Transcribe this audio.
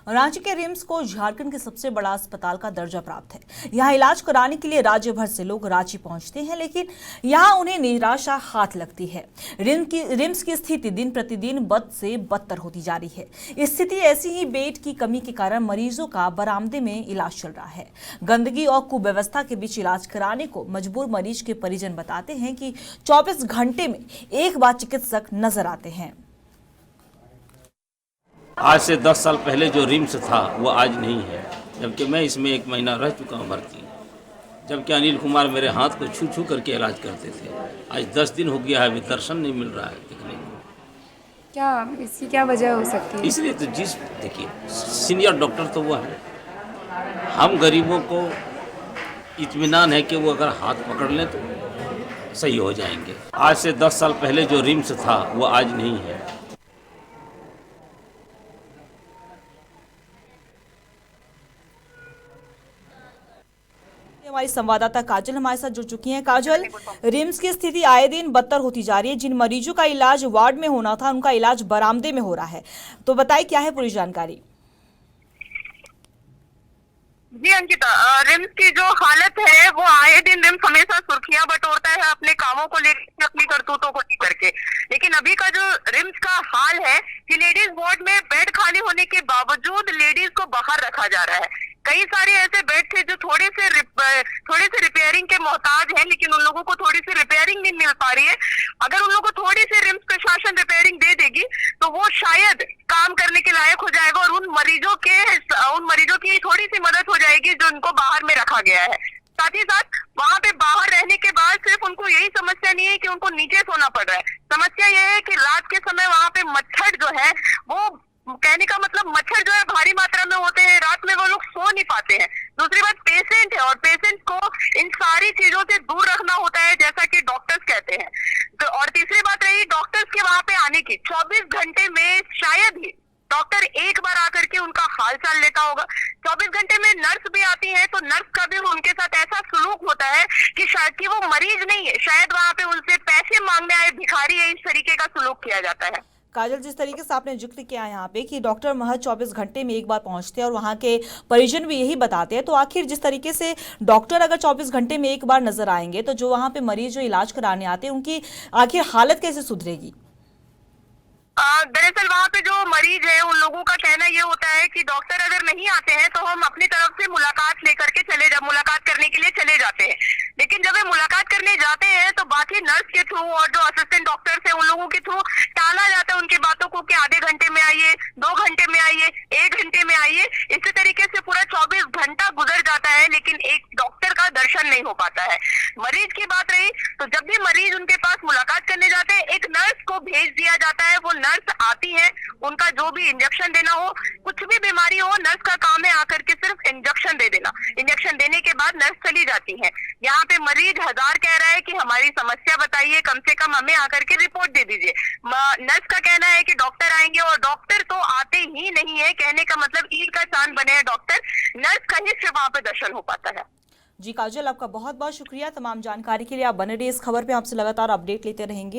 रांची के रिम्स को झारखंड के सबसे बड़ा अस्पताल का दर्जा प्राप्त है। यहाँ इलाज कराने के लिए राज्य भर से लोग रांची पहुंचते हैं, लेकिन यहाँ उन्हें निराशा हाथ लगती है। रिम्स की स्थिति दिन प्रतिदिन बद से बदतर होती जा रही है। स्थिति ऐसी ही बेड की कमी के कारण मरीजों का बरामदे में इलाज चल रहा है। गंदगी और कुव्यवस्था के बीच इलाज कराने को मजबूर मरीज के परिजन बताते हैं कि 24 घंटे में एक बार चिकित्सक नजर आते हैं। आज से 10 साल पहले जो रिम्स था वो आज नहीं है, जबकि मैं इसमें 1 महीना रह चुका हूँ भर्ती। जबकि अनिल कुमार मेरे हाथ को छू छू करके इलाज करते थे। आज 10 दिन हो गया है, अभी दर्शन नहीं मिल रहा है देखने को। क्या इसकी क्या वजह हो सकती है? इसलिए तो देखिए, सीनियर डॉक्टर तो वो है, हम गरीबों को इत्मीनान है कि वो अगर हाथ पकड़ लें तो सही हो जाएंगे। आज से 10 साल पहले जो रिम्स था वो आज नहीं है। हमारी संवाददाता काजल हमारे साथ जुड़ चुकी हैं। काजल, रिम्स की स्थिति आए दिन बदतर होती जा रही है। जिन मरीजों का इलाज वार्ड में होना था, उनका इलाज बरामदे में हो रहा है। तो बताइए, क्या है पूरी जानकारी? जी अंकिता, रिम्स की जो हालत है वो आए दिन रिम्स हमेशा सुर्खियां बटोरता है अपने कामों को लेकर, अपनी करतूतों को लेकर के। लेकिन अभी का जो रिम्स का हाल है कि लेडीज वार्ड में बेड खाली होने के बावजूद लेडीज को बाहर रखा जा रहा है। कई सारे ऐसे बेड थे जो थोड़े से रिपेयरिंग के मोहताज हैं, लेकिन उन लोगों को थोड़ी सी रिपेयरिंग नहीं मिल पा रही है। अगर उन लोगों को थोड़ी सी रिम्स प्रशासन रिपेयरिंग दे देगी तो वो शायद काम करने के लायक हो जाएगा और उन मरीजों की थोड़ी सी मदद हो जाएगी जो उनको बाहर में रखा गया है। साथ ही साथ वहां पे बाहर रहने के बाद सिर्फ उनको यही समस्या नहीं है कि उनको नीचे सोना पड़ रहा है, समस्या यह है कि रात के समय वहां पे मच्छर जो है वो, कहने का मतलब मच्छर जो है भारी मात्रा में होते हैं, रात में वो लोग सो नहीं पाते हैं। दूसरी बात पेशेंट है और पेशेंट को इन सारी चीजों से दूर रखना होता है, जैसा कि डॉक्टर्स कहते हैं। तो और तीसरी बात रही डॉक्टर्स के वहां पे आने की, 24 घंटे में शायद ही डॉक्टर एक बार आकर के उनका हाल चाल लेता होगा। 24 घंटे में नर्स भी आती है तो नर्स का भी उनके साथ ऐसा सलूक होता है कि शायद कि वो मरीज नहीं है, शायद वहां पे उनसे पैसे मांगने आए भिखारी है, इस तरीके का सलूक किया जाता है। काजल, जिस तरीके से आपने जिक्र किया यहाँ पे कि डॉक्टर महज 24 घंटे में एक बार पहुंचते हैं और वहाँ के परिजन भी यही बताते हैं, तो आखिर जिस तरीके से डॉक्टर अगर 24 घंटे में एक बार नजर आएंगे तो जो वहाँ पे मरीज जो इलाज कराने आते हैं उनकी आखिर हालत कैसे सुधरेगी? दरअसल वहाँ पे जो मरीज है उन लोगों का कहना ये होता है कि डॉक्टर अगर नहीं आते हैं तो हम अपनी तरफ से मुलाकात करने के लिए चले जाते हैं। लेकिन जब वे मुलाकात करने जाते हैं तो बाकी नर्स के थ्रू और जो असिस्टेंट डॉक्टर्स हैं उन लोगों के थ्रू टाला जाता है उनकी बातों को कि आधे घंटे में आइए, 2 घंटे में आइए, 1 घंटे में आइए। इसी तरीके से पूरा 24 घंटा गुजर जाता है, लेकिन एक डॉक्टर का दर्शन नहीं हो पाता है। मरीज की बात रही तो जब भी मरीज उनके पास मुलाकात करने जाते हैं एक नर्स को भेज दिया जाता है। वो नर्स आती है, उनका जो भी इंजेक्शन देना हो, कुछ भी बीमारी हो, नर्स का काम है आकर के सिर्फ इंजेक्शन दे देना। इंजेक्शन देने के बाद नर्स चली जाती है। यहाँ पे मरीज हजार कह रहा है कि हमारी समस्या बताइए, कम से कम हमें आकर के रिपोर्ट दे दीजिए। नर्स का कहना है कि डॉक्टर आएंगे और डॉक्टर तो आते ही नहीं है। कहने का मतलब ईद का चांद बने हैं डॉक्टर, नर्स का ही सिर्फ वहां पे दर्शन हो पाता है। जी काजल, आपका बहुत बहुत शुक्रिया तमाम जानकारी के लिए। आप बने रहिए इस खबर पे, आपसे लगातार अपडेट लेते रहेंगे।